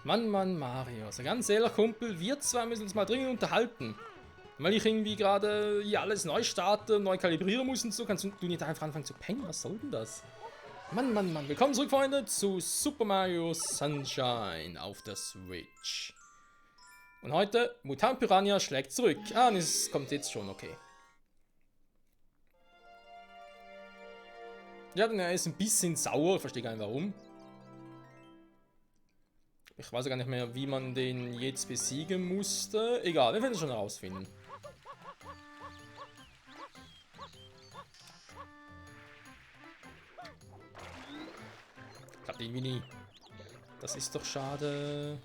Mann, Mann, Mario. Also ganz ehrlich, Kumpel, wir zwei müssen uns mal dringend unterhalten. Weil ich irgendwie gerade hier alles neu starte, neu kalibrieren muss und so, kannst du nicht einfach anfangen zu pennen? Was soll denn das? Mann, Mann, Mann. Willkommen zurück, Freunde, zu Super Mario Sunshine auf der Switch. Und heute, Mutant Piranha schlägt zurück. Ah, das kommt jetzt schon, okay. Ja, denn er ist ein bisschen sauer, ich verstehe gar nicht warum. Ich weiß gar nicht mehr, wie man den jetzt besiegen musste. Egal, wir werden es schon herausfinden. Klappt irgendwie nie. Das ist doch schade.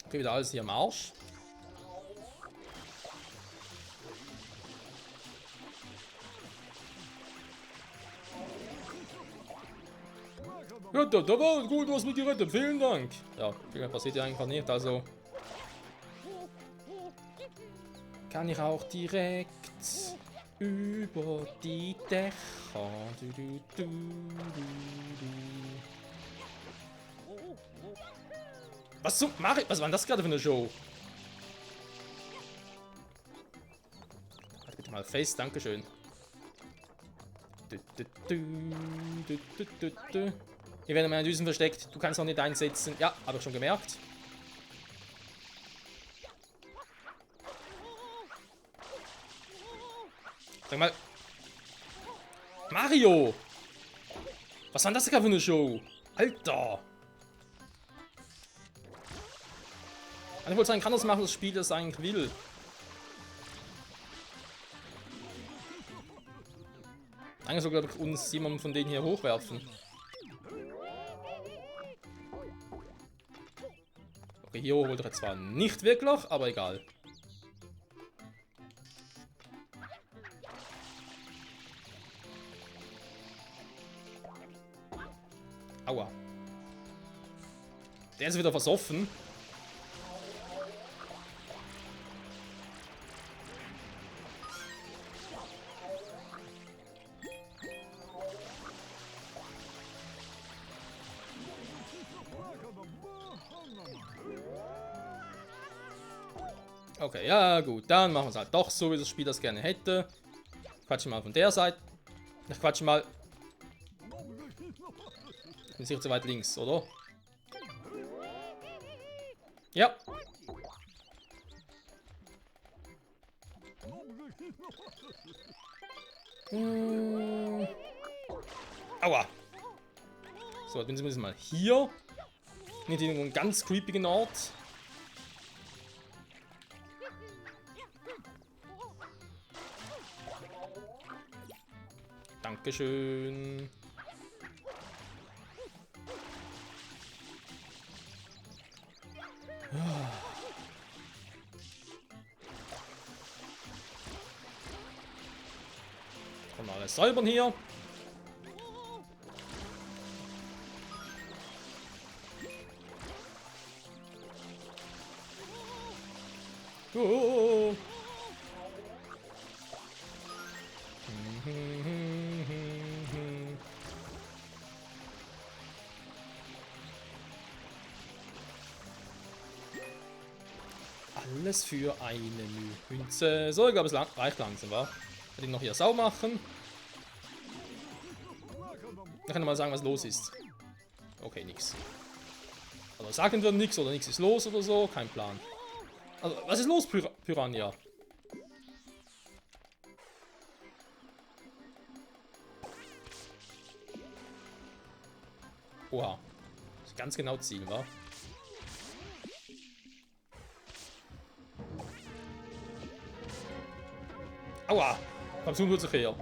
Okay, wieder alles hier am Arsch. Ja, da war gut, du hast mich gerettet. Vielen Dank. Ja, passiert ja einfach nicht, also... Kann ich auch direkt über die Dächer. Was zum Mario? Was war denn das gerade für eine Show? Halt bitte mal fest, dankeschön. Hier werden meine Düsen versteckt. Du kannst noch nicht einsetzen. Ja, habe ich schon gemerkt. Sag mal. Mario! Was war denn das gerade für eine Show? Alter! Ich wollte sagen, kann das machen, das Spiel das eigentlich will. Eigentlich soll, glaube ich, uns jemand von denen hier hochwerfen. Okay, hier holt er zwar nicht wirklich, aber egal. Aua. Der ist wieder versoffen. Okay, ja gut, dann machen wir es halt doch so, wie das Spiel das gerne hätte. Quatsch mal von der Seite. Ich quatsch mal. Ich bin sicher zu weit links, oder? Ja. Aua. So, jetzt bin ich mal hier. Nicht irgendwo einen ganz creepigen Ort. Dankeschön. Kann man alles säubern hier. Oh. Alles für eine Münze. So, ich glaube, es reicht langsam, wa? Ich werde ihn noch hier sauber machen. Ich kann mal sagen, was los ist. Okay, nix. Also sagen wir nichts oder nichts ist los oder so, kein Plan. Also, was ist los, Piranha? Oha. Das ist ganz genau Ziel, wa? Aua! Komm zu, nur zu her.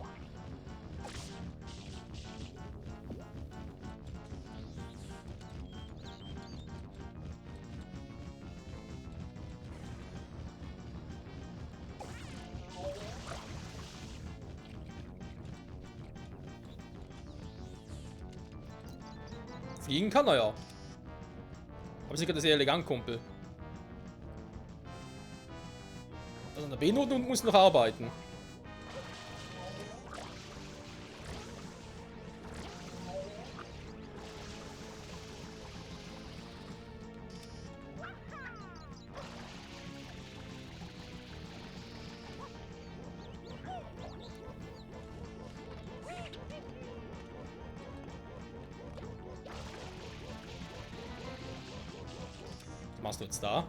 Fliegen kann er ja. Aber sicher sehr elegant, Kumpel. Also an der B-Note muss noch arbeiten. machst du jetzt da?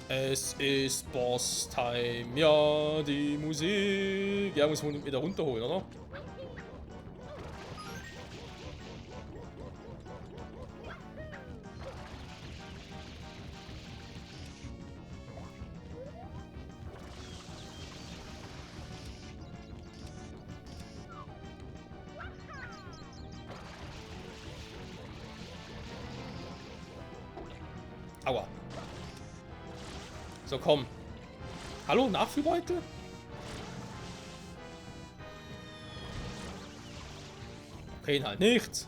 Es ist Boss-Time. Ja, die Musik. Ja, muss man wieder runterholen, oder? Aua. So, komm. Hallo, Nachführbeutel? Okay, halt nicht.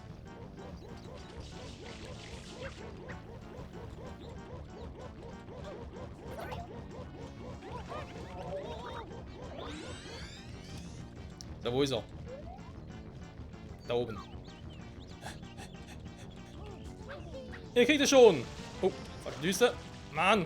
Da, wo ist er? Da oben. Ihr kriegt es schon. Oh, falsche Düse. Mann.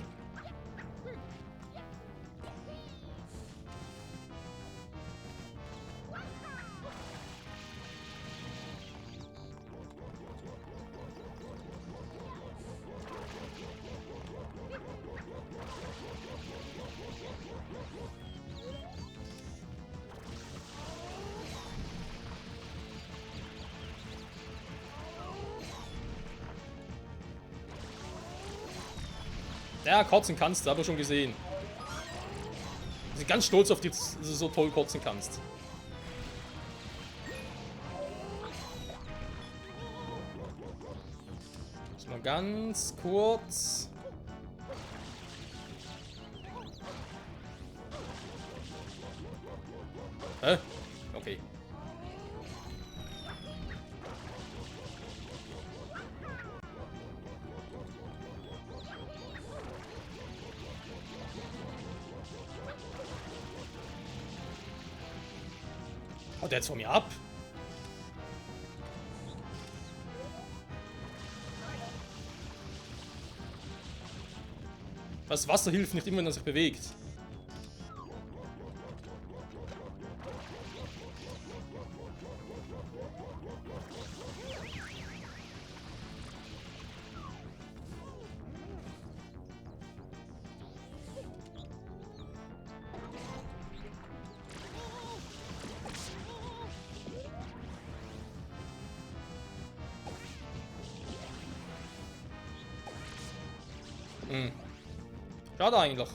Ja, kotzen kannst du, aber schon gesehen. Ich bin ganz stolz auf dich, dass du so toll kotzen kannst. Muss mal ganz kurz. Hä? Okay. Haut der jetzt von mir ab? Das Wasser hilft nicht immer, wenn er sich bewegt. Hm. Schade eigentlich.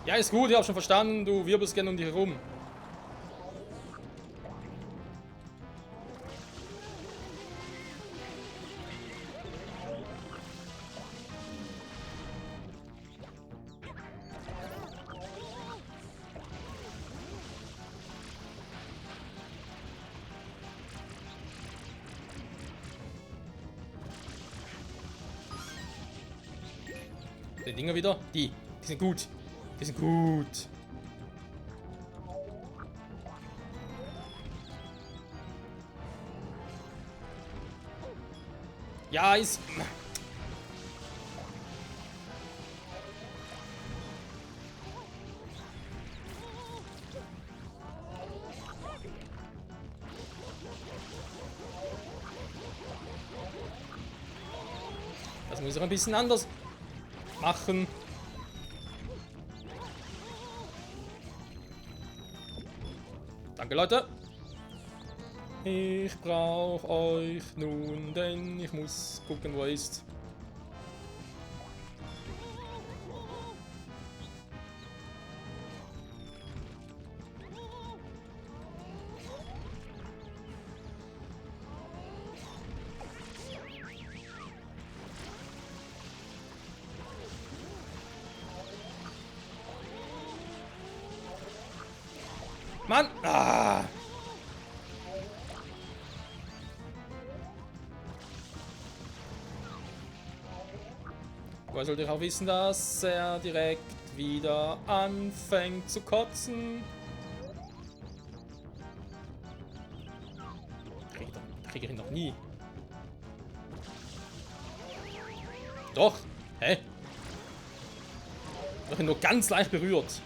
Ja, ist gut, ich hab schon verstanden. Du wirbelst gerne um dich herum. Die Dinger wieder. Die sind gut. Die sind gut. Ja, ist... Das muss ich ein bisschen anders machen. Danke, Leute. Ich brauche euch nun, denn ich muss gucken, wo er ist. Mann! Ah! Woher sollte ich auch wissen, dass er direkt wieder anfängt zu kotzen? Kriege ich ihn noch nie. Doch. Hä? Doch nur ganz leicht berührt.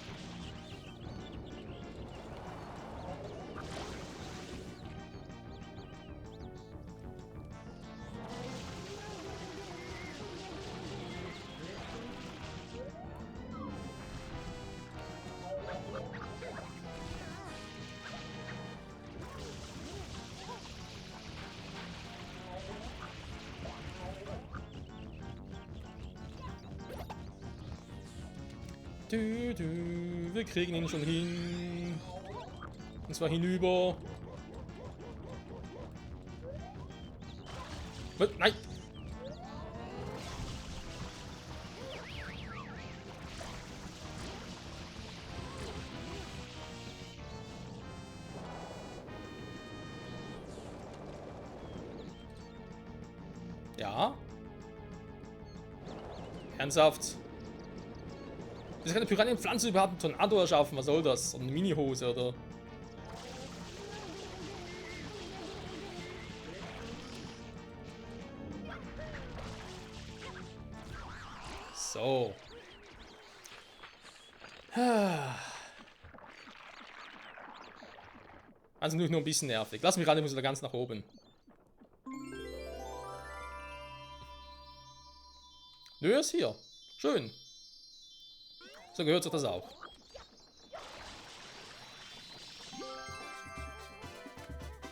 Wir kriegen ihn schon hin. Und zwar hinüber. Nein! Ja. Ernsthaft. Das kann eine Pyranienpflanze überhaupt einen Tornado erschaffen. Was soll das? Oder eine Minihose oder. So. Also nur ein bisschen nervig. Lass mich ran, ich muss wieder ganz nach oben. Nö, er ist hier. Schön. So gehört sich das auch.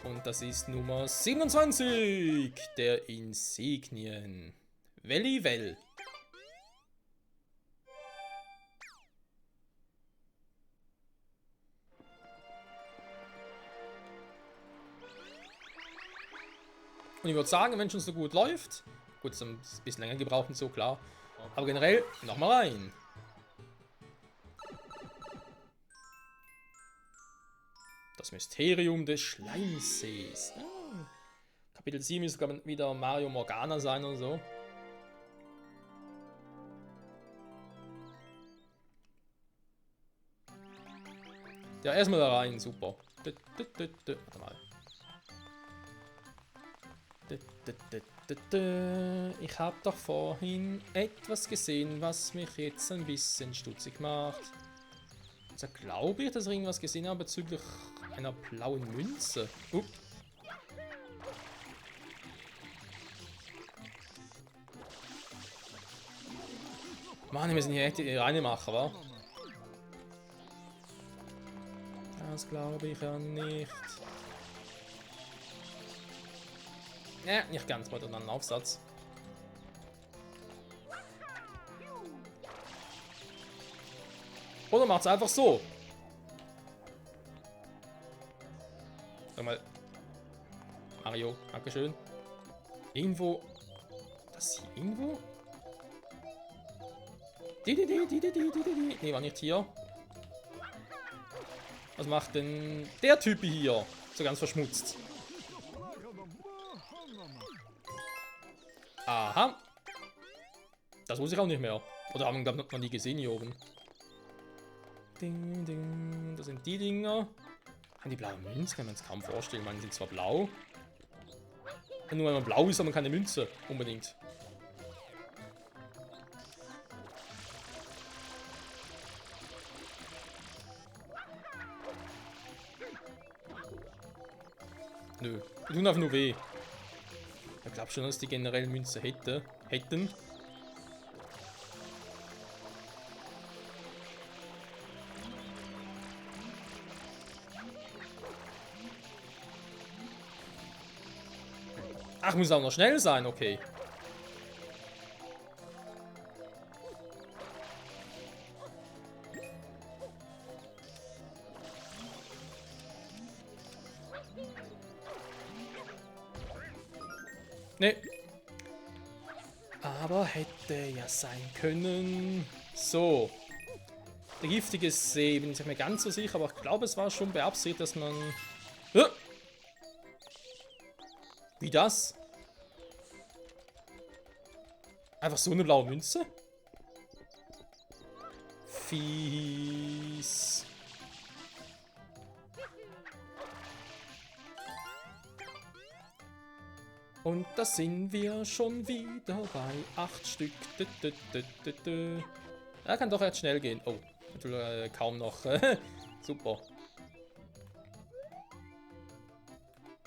Und das ist Nummer 27 der Insignien. Well. Und ich würde sagen, wenn es schon so gut läuft, gut, es ist ein bisschen länger gebraucht und so, klar. Aber generell, nochmal rein. Das Mysterium des Schleimsees. Ah. Kapitel 7 ist, glaube ich, wieder Mario Morgana sein oder so. Ja, erstmal da rein, super. Warte mal. Ich habe doch vorhin etwas gesehen, was mich jetzt ein bisschen stutzig macht. Also glaube ich, dass ich irgendwas gesehen habe bezüglich einer blauen Münze. Mann, wir müssen hier echt die reine machen, wa? Das glaube ich ja nicht. Ja, nicht ganz, weiter dann einen Aufsatz. Oder macht's einfach so. Sag mal. Mario, dankeschön. Irgendwo. Das hier irgendwo? Nee, war nicht hier. Was macht denn der Typ hier? So ganz verschmutzt. Aha. Das muss ich auch nicht mehr. Oder haben wir, glaube ich, noch nie gesehen hier oben. Ding, ding. Das sind die Dinger. Die blaue Münze kann man sich kaum vorstellen. Man sind zwar blau. Nur wenn man blau ist, hat man keine Münze. Unbedingt. Nö. Die tun einfach nur weh. Ich glaube schon, dass die generell Münze hätten. Ach, muss auch noch schnell sein, okay. Nee. Aber hätte ja sein können. So. Der giftige See, bin ich nicht mehr ganz so sicher, aber ich glaube, es war schon beabsichtigt, dass man... Wie das? Einfach so eine blaue Münze? Fies. Und da sind wir schon wieder bei 8 Stück. Er kann doch jetzt schnell gehen. Oh, natürlich kaum noch. Super.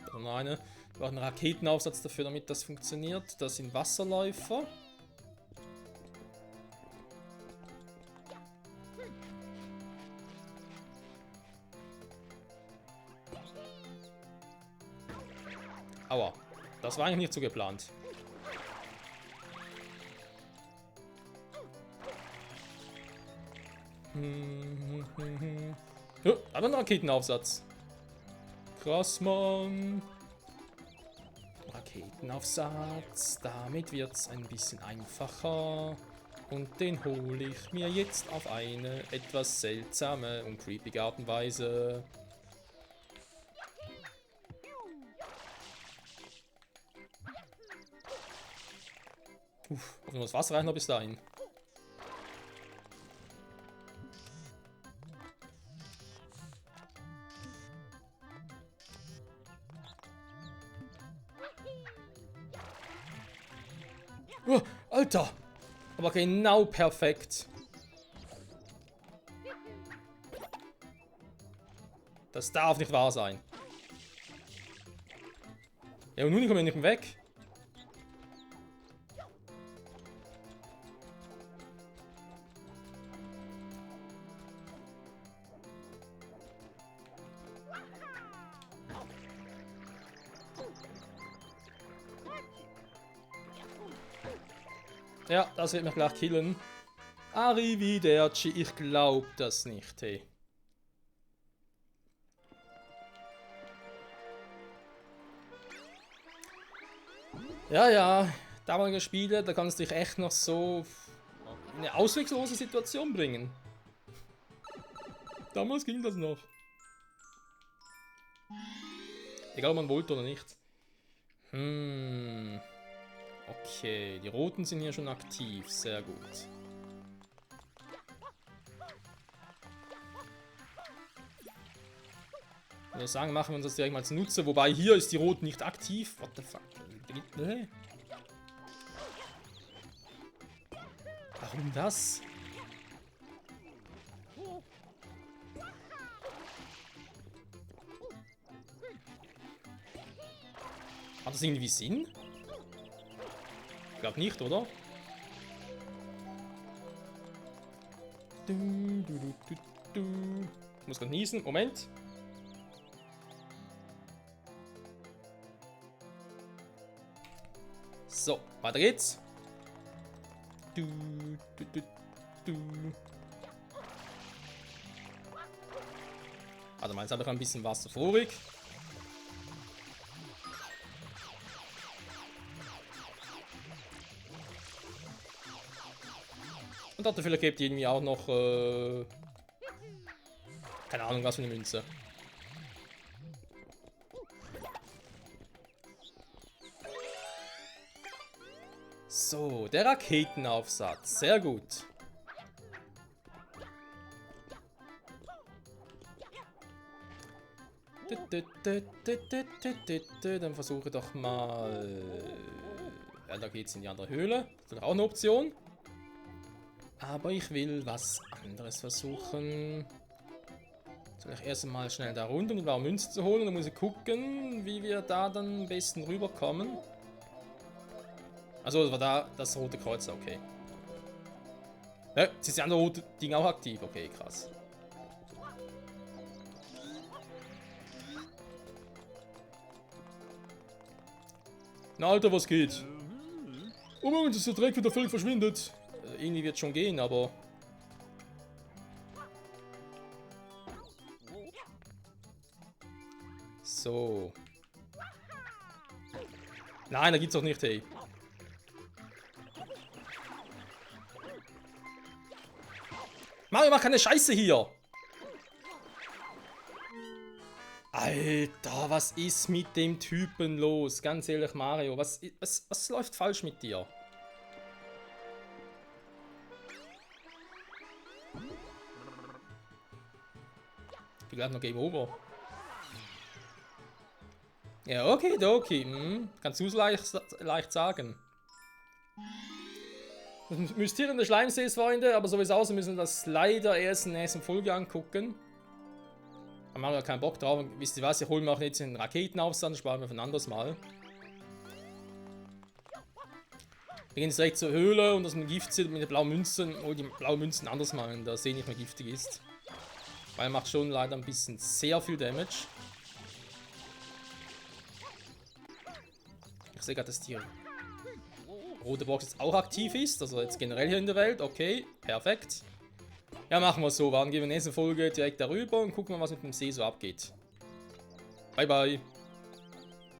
Da noch eine. Wir brauchen einen Raketenaufsatz dafür, damit das funktioniert. Das sind Wasserläufer. Aua. Das war eigentlich nicht so geplant. Oh, aber ein Raketenaufsatz. Krass, Mann. Raketenaufsatz. Damit wird es ein bisschen einfacher. Und den hole ich mir jetzt auf eine etwas seltsame und creepige Art und Weise. Hoffen wir, das Wasser reicht noch bis dahin. Oh, Alter! Aber genau perfekt. Das darf nicht wahr sein. Ja, und nun kommen wir nicht mehr weg. Ja, das wird mich gleich killen. Arrivederci, ich glaub das nicht, hey. Ja, ja, damalige Spiele, da kannst du dich echt noch so in eine auswegslose Situation bringen. Damals ging das noch. Egal, ob man wollte oder nicht. Okay, die Roten sind hier schon aktiv. Sehr gut. Ich würde sagen, machen wir uns das direkt mal zunutze. Wobei, hier ist die Roten nicht aktiv. What the fuck? Warum das? Hat das irgendwie Sinn? Ich glaube nicht, oder? Ich muss gerade niesen. Moment. So, weiter geht's. Warte mal, jetzt habe ich ein bisschen Wasser vorig. Und dachte, vielleicht gibt irgendwie auch noch, keine Ahnung, was für eine Münze. So, der Raketenaufsatz. Sehr gut. Dann versuche doch mal... Ja, da geht's in die andere Höhle. Das ist auch eine Option. Aber ich will was anderes versuchen. Soll ich erst mal schnell da runter, um die blaue Münze zu holen. Dann muss ich gucken, wie wir da dann am besten rüberkommen. Also, das war da das rote Kreuz, okay. Ja, jetzt ist die andere rote Ding auch aktiv. Okay, krass. Na, Alter, was geht? Oh Mann, dass der Dreck wieder völlig verschwindet. Irgendwie wird schon gehen, aber... So. Nein, da gibt's doch nicht, hey. Mario, mach keine Scheiße hier! Alter, was ist mit dem Typen los? Ganz ehrlich, Mario, was läuft falsch mit dir? Vielleicht noch Game Over. Ja, okay, okay. Kannst du es leicht sagen. Das mystierende Schleimsees, Freunde, aber so wie es aussieht, müssen wir das leider erst in der nächsten Folge angucken. Da haben wir keinen Bock drauf. Und wisst ihr was, ich hole mir auch jetzt den Raketenaufstand, sparen wir von anderes Mal. Wir gehen jetzt direkt zur Höhle und das mit Gift sind mit den blauen Münzen. Oh, die blauen Münzen anders mal, wenn das See nicht mehr giftig ist. Weil er macht schon leider ein bisschen sehr viel Damage. Ich sehe gerade, dass die rote Box jetzt auch aktiv ist. Also jetzt generell hier in der Welt. Okay, perfekt. Ja, machen wir so. Dann gehen wir in der nächsten Folge direkt darüber und gucken mal, was mit dem See so abgeht. Bye, bye.